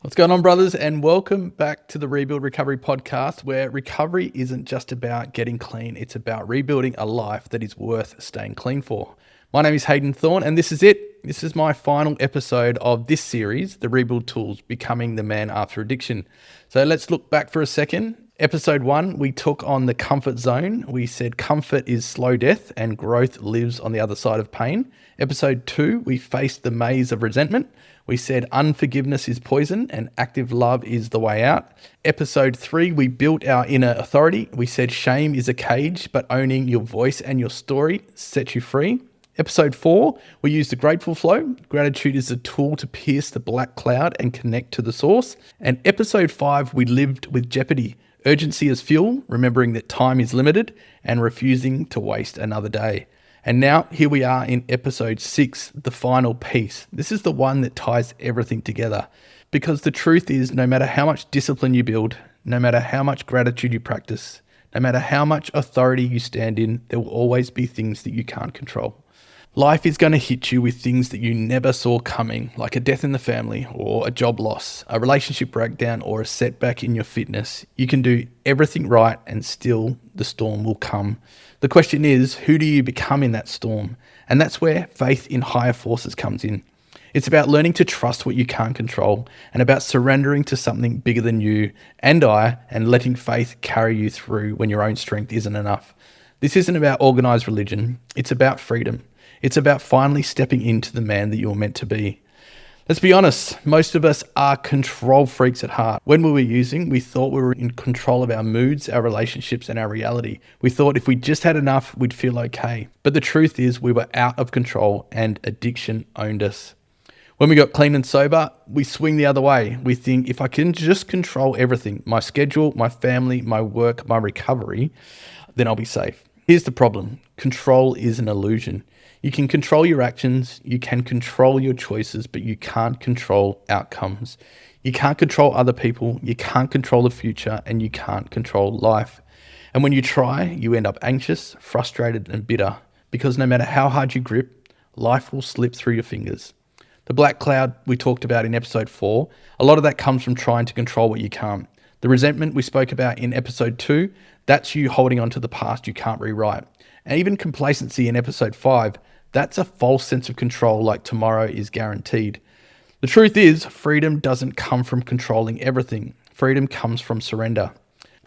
What's going on, brothers? And welcome back to the Rebuild Recovery podcast, where recovery isn't just about getting clean, it's about rebuilding a life that is worth staying clean for. My name is Hayden Thorne, and this is it. This is my final episode of this series, The Rebuild Tools, Becoming the Man After Addiction. So let's look back for a second. Episode 1, we took on the comfort zone. We said comfort is slow death and growth lives on the other side of pain. Episode 2, we faced the maze of resentment. We said unforgiveness is poison and active love is the way out. Episode 3, we built our inner authority. We said shame is a cage, but owning your voice and your story sets you free. Episode 4, we used the grateful flow. Gratitude is a tool to pierce the black cloud and connect to the source. And episode 5, we lived with jeopardy. Urgency as fuel, remembering that time is limited and refusing to waste another day. And now here we are in episode 6, the final piece. This is the one that ties everything together, because the truth is, no matter how much discipline you build, no matter how much gratitude you practice, no matter how much authority you stand in, there will always be things that you can't control. Life is going to hit you with things that you never saw coming, like a death in the family or a job loss, a relationship breakdown or a setback in your fitness. You can do everything right and still the storm will come. The question is, who do you become in that storm? And that's where faith in higher forces comes in. It's about learning to trust what you can't control and about surrendering to something bigger than you and letting faith carry you through when your own strength isn't enough. This isn't about organized religion. It's about freedom. It's about finally stepping into the man that you were meant to be. Let's be honest, most of us are control freaks at heart. When we were using, we thought we were in control of our moods, our relationships, and our reality. We thought if we just had enough, we'd feel okay. But the truth is we were out of control and addiction owned us. When we got clean and sober, we swing the other way. We think if I can just control everything, my schedule, my family, my work, my recovery, then I'll be safe. Here's the problem. Control is an illusion. You can control your actions, you can control your choices, but you can't control outcomes. You can't control other people, you can't control the future, and you can't control life. And when you try, you end up anxious, frustrated, and bitter, because no matter how hard you grip, life will slip through your fingers. The black cloud we talked about in episode 4, a lot of that comes from trying to control what you can't. The resentment we spoke about in episode 2, that's you holding on to the past you can't rewrite. And even complacency in episode 5, that's a false sense of control, like tomorrow is guaranteed. The truth is, freedom doesn't come from controlling everything. Freedom comes from surrender.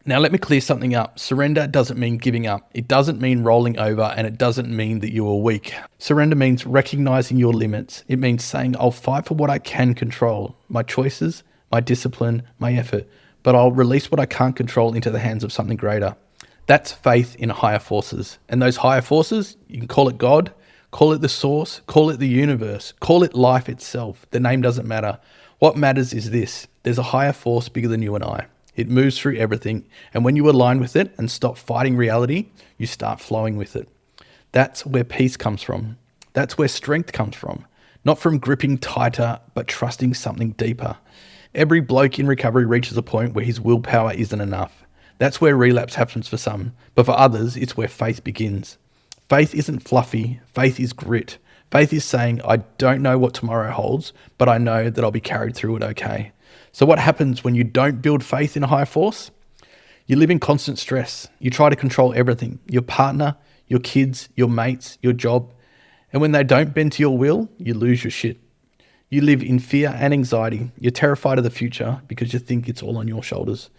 Now, let me clear something up. Surrender doesn't mean giving up. It doesn't mean rolling over, and it doesn't mean that you are weak. Surrender means recognizing your limits. It means saying, I'll fight for what I can control, my choices, my discipline, my effort, but I'll release what I can't control into the hands of something greater. That's faith in higher forces. And those higher forces, you can call it God, call it the source, call it the universe, call it life itself. The name doesn't matter. What matters is this. There's a higher force bigger than you and I. It moves through everything. And when you align with it and stop fighting reality, you start flowing with it. That's where peace comes from. That's where strength comes from. Not from gripping tighter, but trusting something deeper. Every bloke in recovery reaches a point where his willpower isn't enough. That's where relapse happens for some. But for others, it's where faith begins. Faith isn't fluffy, faith is grit. Faith is saying, I don't know what tomorrow holds, but I know that I'll be carried through it okay. So what happens when you don't build faith in a higher force? You live in constant stress. You try to control everything, your partner, your kids, your mates, your job. And when they don't bend to your will, you lose your shit. You live in fear and anxiety. You're terrified of the future because you think it's all on your shoulders.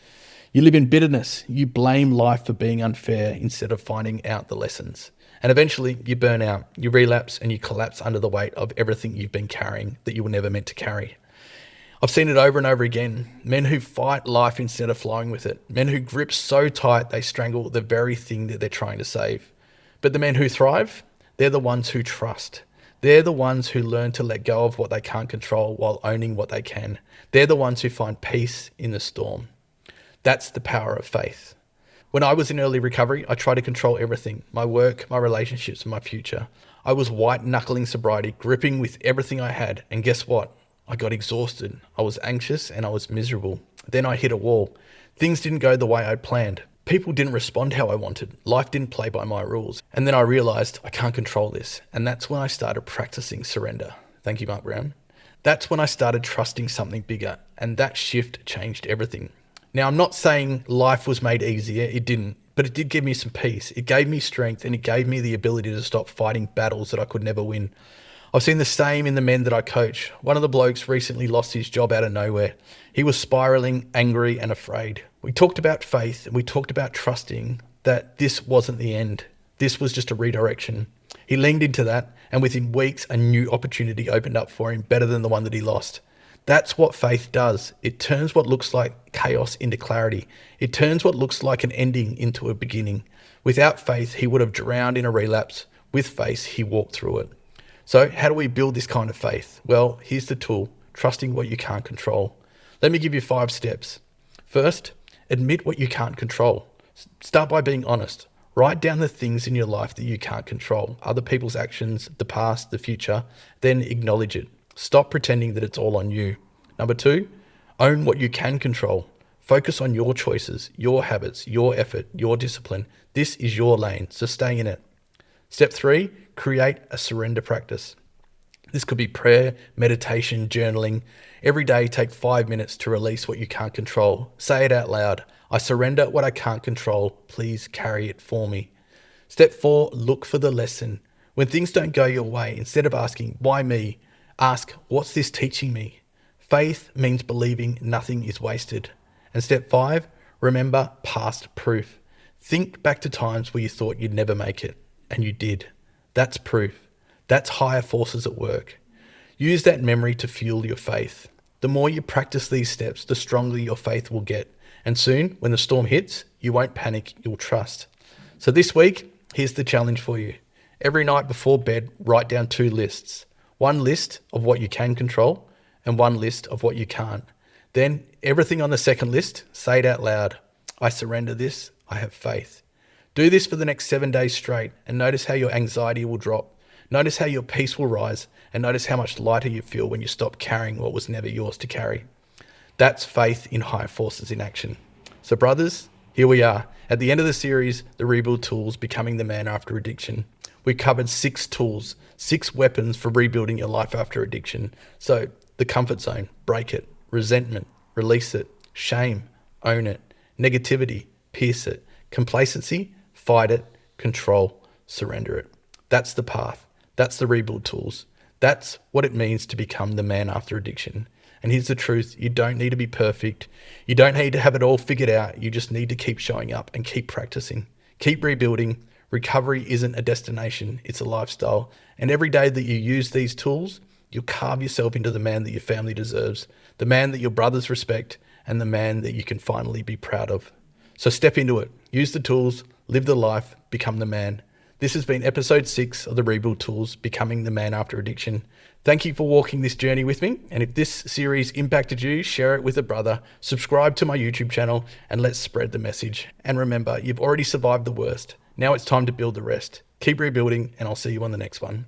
You live in bitterness. You blame life for being unfair instead of finding out the lessons. And eventually you burn out, you relapse, and you collapse under the weight of everything you've been carrying that you were never meant to carry. I've seen it over and over again. Men who fight life instead of flowing with it. Men who grip so tight they strangle the very thing that they're trying to save. But the men who thrive, they're the ones who trust. They're the ones who learn to let go of what they can't control while owning what they can. They're the ones who find peace in the storm. That's the power of faith. When I was in early recovery, I tried to control everything, my work, my relationships, and my future. I was white-knuckling sobriety, gripping with everything I had. And guess what? I got exhausted. I was anxious and I was miserable. Then I hit a wall. Things didn't go the way I'd planned. People didn't respond how I wanted. Life didn't play by my rules. And then I realized I can't control this. And that's when I started practicing surrender. Thank you, Mark Brown. That's when I started trusting something bigger, and that shift changed everything. Now, I'm not saying life was made easier, it didn't, but it did give me some peace. It gave me strength, and it gave me the ability to stop fighting battles that I could never win. I've seen the same in the men that I coach. One of the blokes recently lost his job out of nowhere. He was spiraling, angry, and afraid. We talked about faith, and we talked about trusting that this wasn't the end. This was just a redirection. He leaned into that, and within weeks, a new opportunity opened up for him, better than the one that he lost. That's what faith does. It turns what looks like chaos into clarity. It turns what looks like an ending into a beginning. Without faith, he would have drowned in a relapse. With faith, he walked through it. So how do we build this kind of faith? Well, here's the tool: trusting what you can't control. Let me give you 5 steps. First, admit what you can't control. Start by being honest. Write down the things in your life that you can't control, other people's actions, the past, the future, then acknowledge it. Stop pretending that it's all on you. Number 2, own what you can control. Focus on your choices, your habits, your effort, your discipline. This is your lane, so stay in it. Step 3, create a surrender practice. This could be prayer, meditation, journaling. Every day, take 5 minutes to release what you can't control. Say it out loud. I surrender what I can't control. Please carry it for me. Step 4, look for the lesson. When things don't go your way, instead of asking, why me? Ask, what's this teaching me? Faith means believing nothing is wasted. And step 5, remember past proof. Think back to times where you thought you'd never make it, and you did. That's proof. That's higher forces at work. Use that memory to fuel your faith. The more you practice these steps, the stronger your faith will get. And soon, when the storm hits, you won't panic, you'll trust. So this week, here's the challenge for you. Every night before bed, write down 2 lists. 1 list of what you can control and 1 list of what you can't. Then everything on the second list, say it out loud. I surrender this, I have faith. Do this for the next 7 days straight and notice how your anxiety will drop. Notice how your peace will rise, and notice how much lighter you feel when you stop carrying what was never yours to carry. That's faith in higher forces in action. So brothers, here we are. At the end of the series, The Rebuild Tools, Becoming the Man After Addiction. We covered 6 tools, 6 weapons for rebuilding your life after addiction. So the comfort zone, break it. Resentment, release it. Shame, own it. Negativity, pierce it. Complacency, fight it. Control, surrender it. That's the path. That's the rebuild tools. That's what it means to become the man after addiction. And here's the truth. You don't need to be perfect. You don't need to have it all figured out. You just need to keep showing up and keep practicing. Keep rebuilding. Recovery isn't a destination. It's a lifestyle. And every day that you use these tools, you'll carve yourself into the man that your family deserves, the man that your brothers respect, and the man that you can finally be proud of. So step into it. Use the tools. Live the life. Become the man. This has been episode 6 of the Rebuild Tools, Becoming the Man After Addiction. Thank you for walking this journey with me. And if this series impacted you, share it with a brother, subscribe to my YouTube channel, and let's spread the message. And remember, you've already survived the worst. Now it's time to build the rest. Keep rebuilding, and I'll see you on the next one.